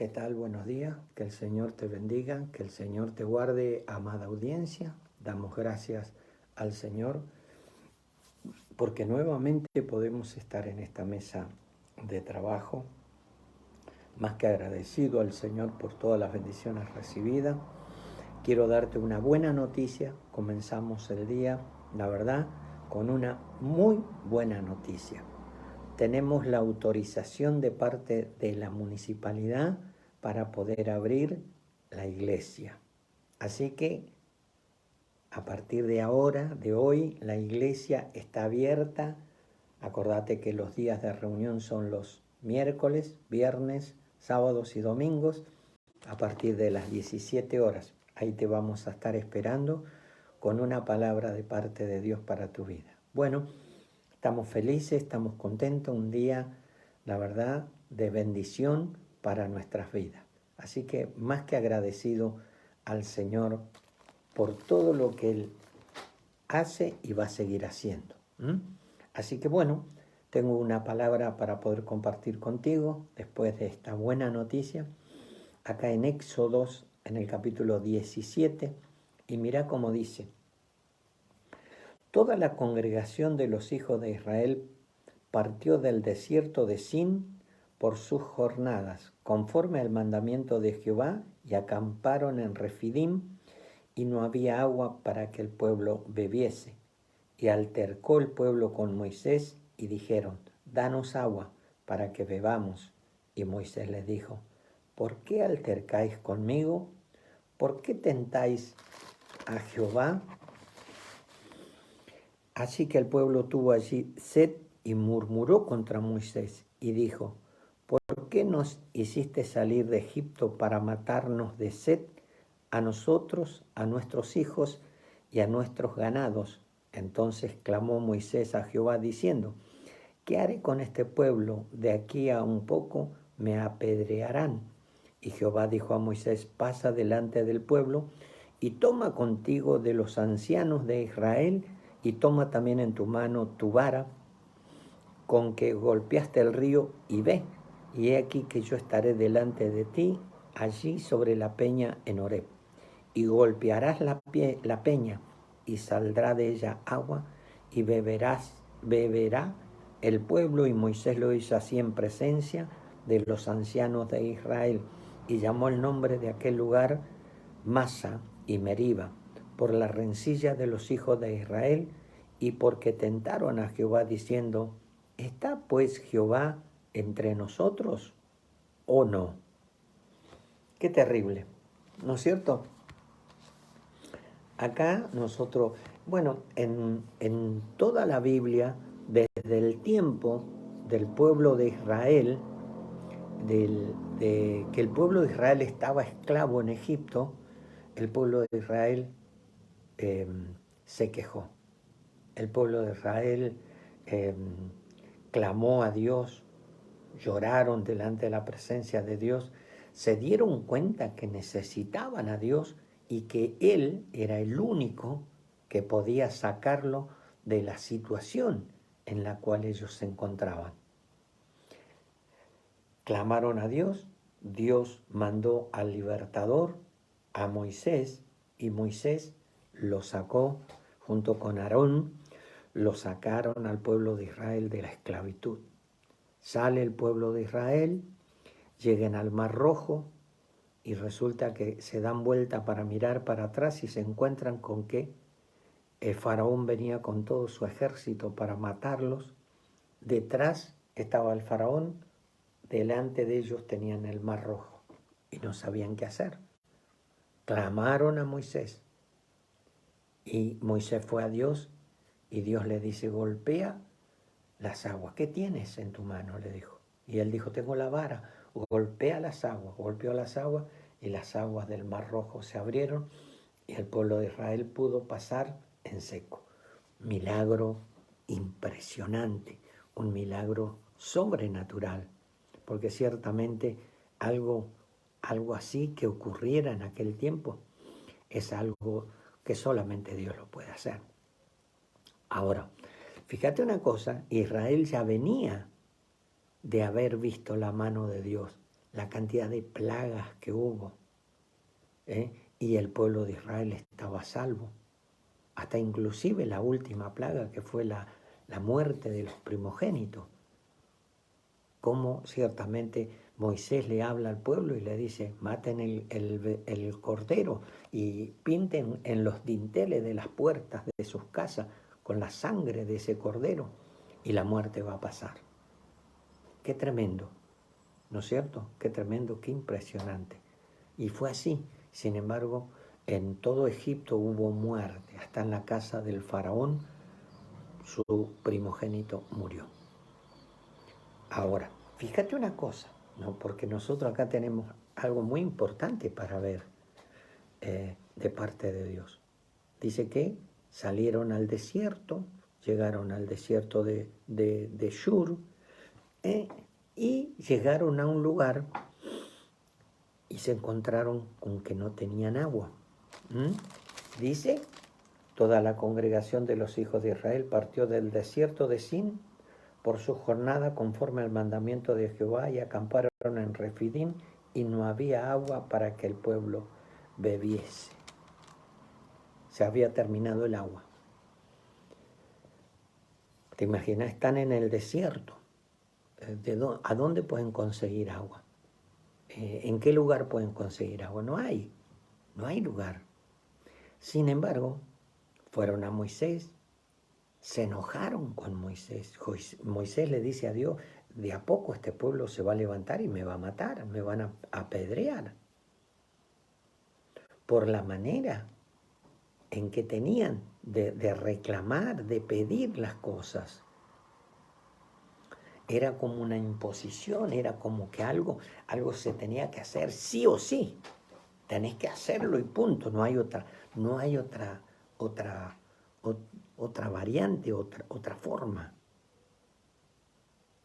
¿Qué tal? Buenos días. Que el Señor te bendiga, que el Señor te guarde, amada audiencia. Damos gracias al Señor porque nuevamente podemos estar en esta mesa de trabajo. Más que agradecido al Señor por todas las bendiciones recibidas. Quiero darte una buena noticia. Comenzamos el día, la verdad, con una muy buena noticia. Tenemos la autorización de parte de la municipalidad para poder abrir la iglesia. Así que a partir de ahora, de hoy, la iglesia está abierta. Acordate que los días de reunión son los miércoles, viernes, sábados y domingos a partir de las 17 horas. Ahí te vamos a estar esperando con una palabra de parte de Dios para tu vida. Bueno, estamos felices, estamos contentos, un día, la verdad, de bendición para nuestras vidas. Así que más que agradecido al Señor por todo lo que Él hace y va a seguir haciendo. Así que bueno, tengo una palabra para poder compartir contigo después de esta buena noticia. Acá en Éxodos, en el capítulo 17, y mira cómo dice: toda la congregación de los hijos de Israel partió del desierto de Sin por sus jornadas, conforme al mandamiento de Jehová, y acamparon en Refidim, y no había agua para que el pueblo bebiese. Y altercó el pueblo con Moisés, y dijeron: danos agua para que bebamos. Y Moisés les dijo: ¿por qué altercáis conmigo? ¿Por qué tentáis a Jehová? Así que el pueblo tuvo allí sed y murmuró contra Moisés y dijo: ¿por qué nos hiciste salir de Egipto para matarnos de sed a nosotros, a nuestros hijos y a nuestros ganados? Entonces clamó Moisés a Jehová diciendo: ¿qué haré con este pueblo? De aquí a un poco me apedrearán. Y Jehová dijo a Moisés: pasa delante del pueblo y toma contigo de los ancianos de Israel, y toma también en tu mano tu vara con que golpeaste el río, y ve, y he aquí que yo estaré delante de ti allí sobre la peña en Horeb. Y golpearás la peña, y saldrá de ella agua, y beberá el pueblo. Y Moisés lo hizo así en presencia de los ancianos de Israel, y llamó el nombre de aquel lugar Masa y Meriba, por la rencilla de los hijos de Israel, y porque tentaron a Jehová diciendo: ¿está pues Jehová entre nosotros o no? Qué terrible, ¿no es cierto? Acá nosotros, bueno, en toda la Biblia, desde el tiempo del pueblo de Israel, que el pueblo de Israel estaba esclavo en Egipto, el pueblo de Israel se quejó. El pueblo de Israel clamó a Dios, lloraron delante de la presencia de Dios, se dieron cuenta que necesitaban a Dios y que Él era el único que podía sacarlo de la situación en la cual ellos se encontraban. Clamaron a Dios, Dios mandó al libertador, a Moisés, y Moisés lo sacó junto con Aarón, lo sacaron al pueblo de Israel de la esclavitud. Sale el pueblo de Israel, llegan al Mar Rojo, y resulta que se dan vuelta para mirar para atrás y se encuentran con que el faraón venía con todo su ejército para matarlos. Detrás estaba el faraón, delante de ellos tenían el Mar Rojo y no sabían qué hacer. Clamaron a Moisés y Moisés fue a Dios y Dios le dice: golpea las aguas. ¿Qué tienes en tu mano?, le dijo. Y él dijo: tengo la vara. Golpea las aguas. Golpeó las aguas y las aguas del Mar Rojo se abrieron y el pueblo de Israel pudo pasar en seco. Milagro impresionante, un milagro sobrenatural, porque ciertamente algo así que ocurriera en aquel tiempo es algo que solamente Dios lo puede hacer. Ahora, fíjate una cosa, Israel ya venía de haber visto la mano de Dios la cantidad de plagas que hubo, y el pueblo de Israel estaba a salvo. Hasta inclusive la última plaga, que fue la muerte de los primogénitos. Como ciertamente Moisés le habla al pueblo y le dice, maten el cordero y pinten en los dinteles de las puertas de sus casas con la sangre de ese cordero y la muerte va a pasar. Qué tremendo, ¿no es cierto? Qué tremendo, qué impresionante. Y fue así. Sin embargo, en todo Egipto hubo muerte. Hasta en la casa del faraón, su primogénito murió. Ahora, fíjate una cosa, ¿no? Porque nosotros acá tenemos algo muy importante para ver de parte de Dios. Dice que salieron al desierto, llegaron al desierto de Shur, y llegaron a un lugar y se encontraron con que no tenían agua. Dice, toda la congregación de los hijos de Israel partió del desierto de Sin por su jornada conforme al mandamiento de Jehová y acamparon en Refidín y no había agua para que el pueblo bebiese. Se había terminado el agua. ¿Te imaginas? Están en el desierto. ¿A dónde pueden conseguir agua? ¿En qué lugar pueden conseguir agua? No hay lugar. Sin embargo, fueron a Moisés, se enojaron con Moisés. Moisés le dice a Dios, de a poco este pueblo se va a levantar y me va a matar, me van a apedrear. Por la manera en que tenían de reclamar, de pedir las cosas. Era como una imposición, era como que algo se tenía que hacer sí o sí. Tenés que hacerlo y punto. No hay otra variante, otra forma.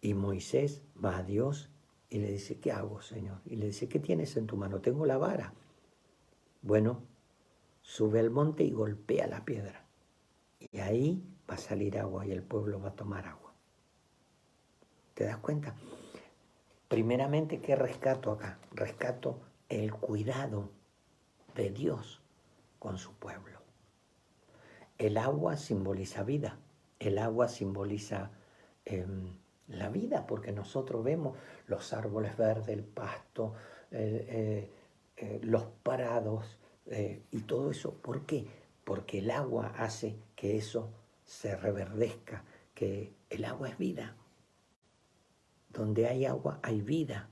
Y Moisés va a Dios y le dice, ¿qué hago, Señor? Y le dice, ¿qué tienes en tu mano? Tengo la vara. Bueno, sube al monte y golpea la piedra. Y ahí va a salir agua y el pueblo va a tomar agua. ¿Te das cuenta? Primeramente, ¿qué rescato acá? Rescato el cuidado de Dios con su pueblo. El agua simboliza vida. El agua simboliza la vida, porque nosotros vemos los árboles verdes, el pasto, los prados y todo eso. ¿Por qué? Porque el agua hace que eso se reverdezca, que el agua es vida. Donde hay agua hay vida.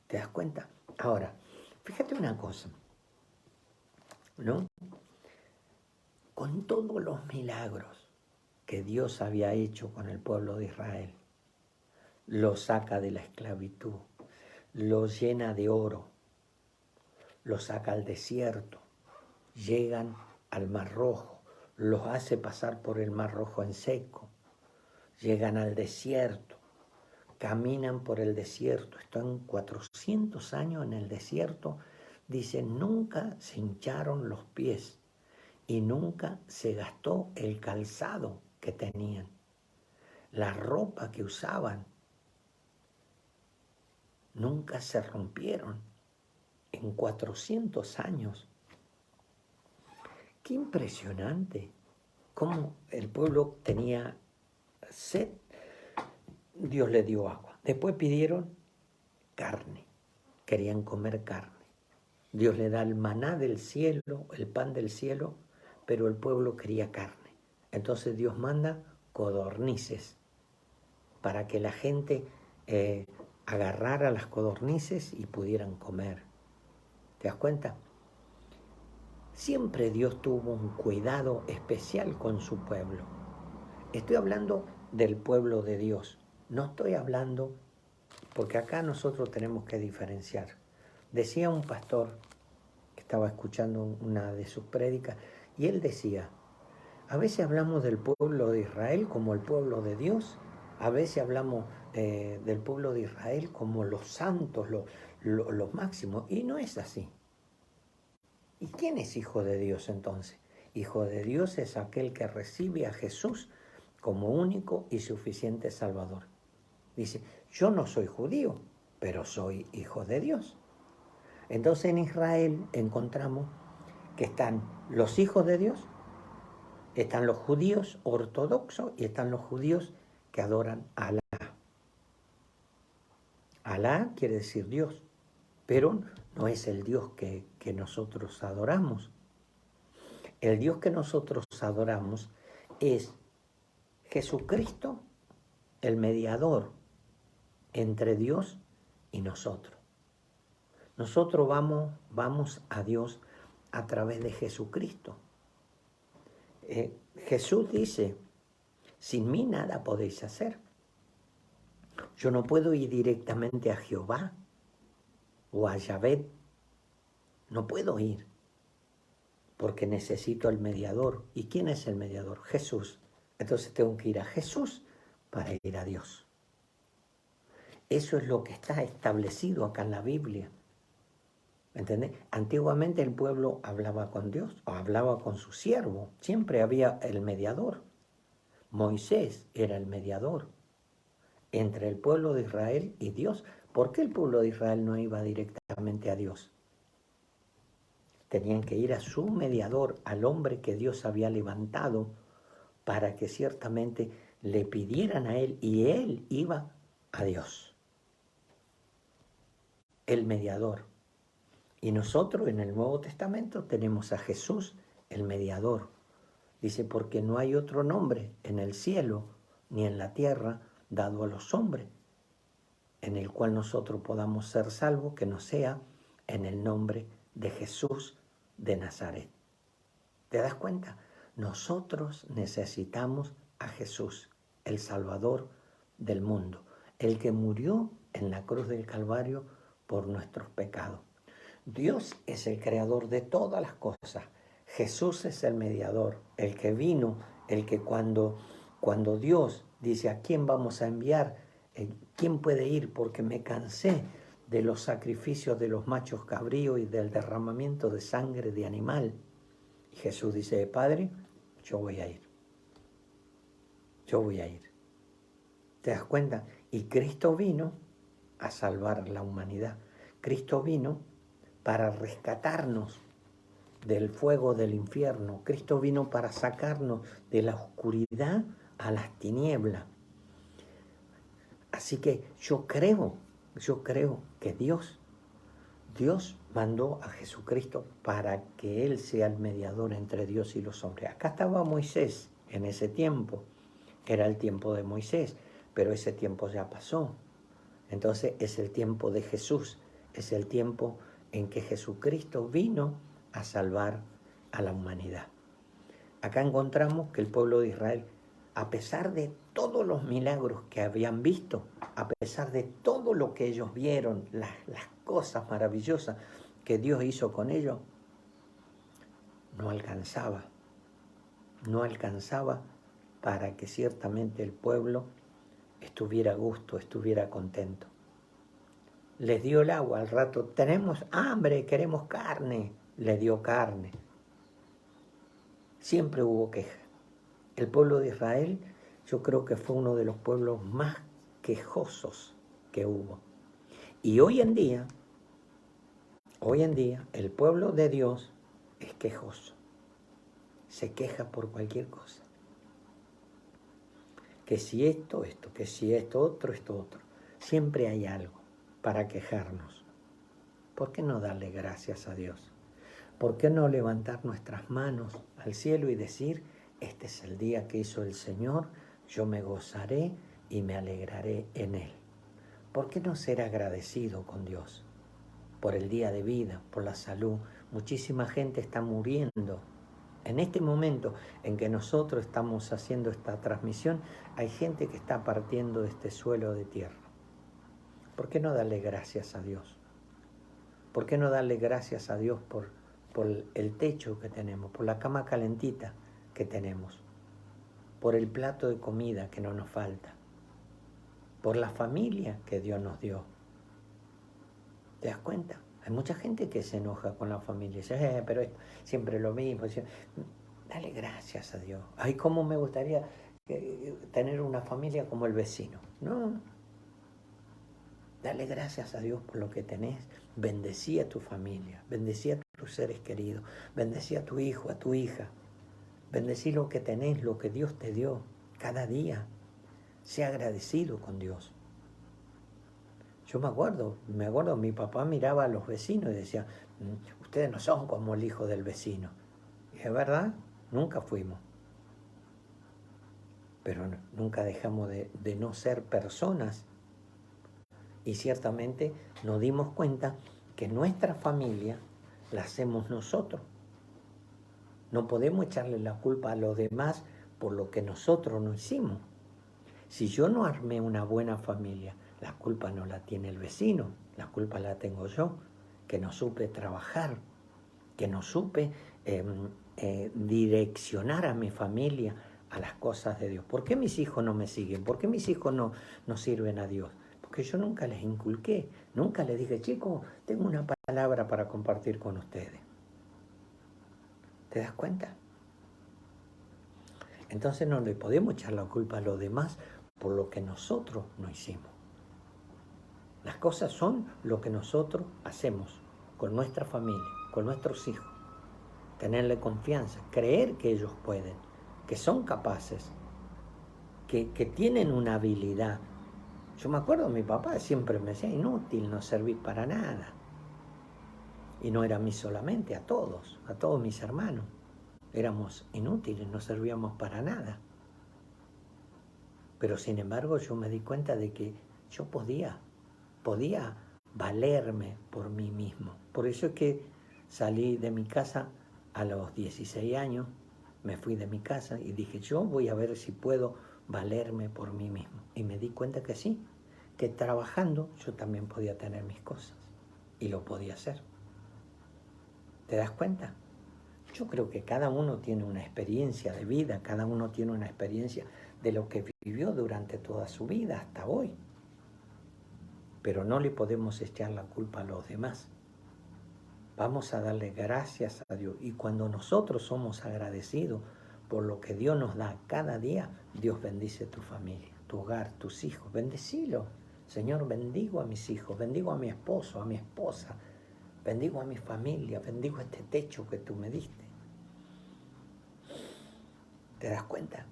¿Te das cuenta? Ahora, fíjate una cosa, ¿no? Con todos los milagros que Dios había hecho con el pueblo de Israel, lo saca de la esclavitud, lo llena de oro, lo saca al desierto, llegan al Mar Rojo, los hace pasar por el Mar Rojo en seco, llegan al desierto, caminan por el desierto, están 400 años en el desierto, dicen, nunca se hincharon los pies y nunca se gastó el calzado que tenían, la ropa que usaban, nunca se rompieron en 400 años. Qué impresionante cómo el pueblo tenía sed, Dios le dio agua. Después pidieron carne, querían comer carne. Dios le da el maná del cielo, el pan del cielo, pero el pueblo quería carne. Entonces Dios manda codornices para que la gente agarrara las codornices y pudieran comer. ¿Te das cuenta? Siempre Dios tuvo un cuidado especial con su pueblo. Estoy hablando del pueblo de Dios. No estoy hablando, porque acá nosotros tenemos que diferenciar. Decía un pastor que estaba escuchando una de sus prédicas, y él decía, a veces hablamos del pueblo de Israel como el pueblo de Dios, a veces hablamos del pueblo de Israel como los santos, los máximos, y no es así. ¿Y quién es hijo de Dios entonces? Hijo de Dios es aquel que recibe a Jesús como único y suficiente Salvador. Dice, yo no soy judío, pero soy hijo de Dios. Entonces en Israel encontramos que están los hijos de Dios, están los judíos ortodoxos y están los judíos que adoran a Alá. Alá quiere decir Dios, pero no es el Dios que nosotros adoramos. El Dios que nosotros adoramos es Jesucristo, el mediador entre Dios y nosotros. Nosotros vamos a Dios a través de Jesucristo. Jesús dice, sin mí nada podéis hacer. Yo no puedo ir directamente a Jehová o a Yahvé. No puedo ir porque necesito el mediador. ¿Y quién es el mediador? Jesús. Entonces tengo que ir a Jesús para ir a Dios. Eso es lo que está establecido acá en la Biblia. ¿Entendés? Antiguamente el pueblo hablaba con Dios o hablaba con su siervo. Siempre había el mediador. Moisés era el mediador entre el pueblo de Israel y Dios. ¿Por qué el pueblo de Israel no iba directamente a Dios? Tenían que ir a su mediador, al hombre que Dios había levantado, para que ciertamente le pidieran a él y él iba a Dios. El mediador. Y nosotros en el Nuevo Testamento tenemos a Jesús, el mediador. Dice, porque no hay otro nombre en el cielo ni en la tierra dado a los hombres, en el cual nosotros podamos ser salvos, que no sea en el nombre de Jesús de Nazaret. ¿Te das cuenta? Nosotros necesitamos a Jesús, el Salvador del mundo, el que murió en la cruz del Calvario por nuestros pecados. Dios es el creador de todas las cosas. Jesús es el mediador, el que vino, el que cuando Dios dice a quién vamos a enviar, quién puede ir porque me cansé de los sacrificios de los machos cabríos y del derramamiento de sangre de animal. Y Jesús dice, Padre, yo voy a ir. Yo voy a ir. ¿Te das cuenta? Y Cristo vino a salvar la humanidad. Cristo vino para rescatarnos del fuego del infierno. Cristo vino para sacarnos de la oscuridad a las tinieblas. Así que yo creo que Dios mandó a Jesucristo para que Él sea el mediador entre Dios y los hombres. Acá estaba Moisés en ese tiempo. Era el tiempo de Moisés, pero ese tiempo ya pasó. Entonces es el tiempo de Jesús, es el tiempo en que Jesucristo vino a salvar a la humanidad. Acá encontramos que el pueblo de Israel, a pesar de todos los milagros que habían visto, a pesar de todo lo que ellos vieron, las cosas maravillosas que Dios hizo con ellos, no alcanzaba para que ciertamente el pueblo estuviera a gusto, estuviera contento. Les dio el agua, al rato tenemos hambre, queremos carne, les dio carne. Siempre hubo queja. El pueblo de Israel, yo creo que fue uno de los pueblos más quejosos que hubo. Y hoy en día, el pueblo de Dios es quejoso. Se queja por cualquier cosa. Que si esto, que si esto, otro. Siempre hay algo para quejarnos. ¿Por qué no darle gracias a Dios? ¿Por qué no levantar nuestras manos al cielo y decir, este es el día que hizo el Señor, yo me gozaré y me alegraré en Él? ¿Por qué no ser agradecido con Dios por el día de vida, por la salud? Muchísima gente está muriendo. En este momento en que nosotros estamos haciendo esta transmisión, hay gente que está partiendo de este suelo de tierra. ¿Por qué no darle gracias a Dios? ¿Por qué no darle gracias a Dios por el techo que tenemos, por la cama calentita que tenemos, por el plato de comida que no nos falta, por la familia que Dios nos dio? ¿Te das cuenta? Hay mucha gente que se enoja con la familia, dice, pero esto, siempre lo mismo. Dale gracias a Dios. Ay, cómo me gustaría tener una familia como el vecino. No. Dale gracias a Dios por lo que tenés. Bendecí a tu familia, bendecí a tus seres queridos, bendecí a tu hijo, a tu hija. Bendecí lo que tenés, lo que Dios te dio cada día. Sea agradecido con Dios. Yo me acuerdo, mi papá miraba a los vecinos y decía, ustedes no son como el hijo del vecino. Y es verdad, nunca fuimos. Pero nunca dejamos de no ser personas. Y ciertamente nos dimos cuenta que nuestra familia la hacemos nosotros. No podemos echarle la culpa a los demás por lo que nosotros no hicimos. Si yo no armé una buena familia, la culpa no la tiene el vecino, la culpa la tengo yo, que no supe trabajar, que no supe direccionar a mi familia a las cosas de Dios. ¿Por qué mis hijos no me siguen? ¿Por qué mis hijos no sirven a Dios? Porque yo nunca les inculqué, nunca les dije, chicos, tengo una palabra para compartir con ustedes. ¿Te das cuenta? Entonces no le podemos echar la culpa a los demás por lo que nosotros no hicimos. Las cosas son lo que nosotros hacemos con nuestra familia, con nuestros hijos. Tenerle confianza, creer que ellos pueden, que son capaces, que tienen una habilidad. Yo me acuerdo, mi papá siempre me decía, inútil, no servís para nada. Y no era a mí solamente, a todos mis hermanos. Éramos inútiles, no servíamos para nada. Pero sin embargo yo me di cuenta de que yo podía valerme por mí mismo. Por eso es que salí de mi casa a los 16 años, me fui de mi casa y dije, yo voy a ver si puedo valerme por mí mismo. Y me di cuenta que sí, que trabajando yo también podía tener mis cosas y lo podía hacer. ¿Te das cuenta? Yo creo que cada uno tiene una experiencia de vida, cada uno tiene una experiencia de lo que vivió durante toda su vida hasta hoy. Pero no le podemos echar la culpa a los demás. Vamos a darle gracias a Dios. Y cuando nosotros somos agradecidos por lo que Dios nos da cada día, Dios bendice tu familia, tu hogar, tus hijos. Bendecilo. Señor, bendigo a mis hijos, bendigo a mi esposo, a mi esposa, bendigo a mi familia, bendigo este techo que tú me diste. ¿Te das cuenta?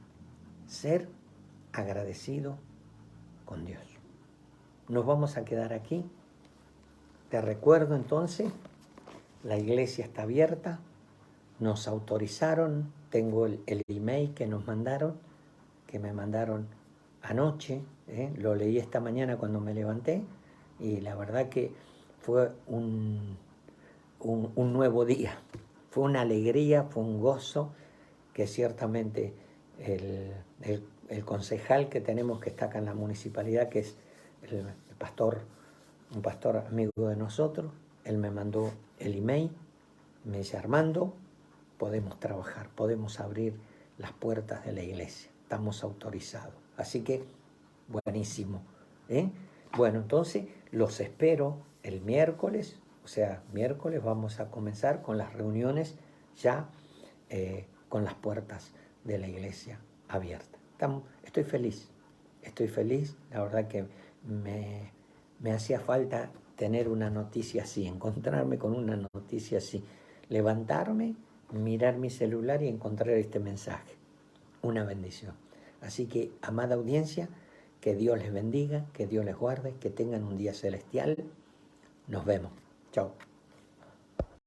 Ser agradecido con Dios. Nos vamos a quedar aquí. Te recuerdo entonces, la iglesia está abierta, nos autorizaron, tengo el email que nos mandaron, que me mandaron anoche, lo leí esta mañana cuando me levanté, y la verdad que fue un nuevo día, fue una alegría, fue un gozo, que ciertamente el concejal que tenemos que está acá en la municipalidad, que es el pastor, un pastor amigo de nosotros, él me mandó el email, me dice, Armando, podemos trabajar, podemos abrir las puertas de la iglesia, estamos autorizados. Así que, buenísimo. Bueno, entonces los espero el miércoles, o sea, miércoles vamos a comenzar con las reuniones ya con las puertas de la iglesia abiertas. Estoy feliz, la verdad que me hacía falta tener una noticia así, encontrarme con una noticia así, levantarme, mirar mi celular y encontrar este mensaje. Una bendición. Así que, amada audiencia, que Dios les bendiga, que Dios les guarde, que tengan un día celestial. Nos vemos. Chao.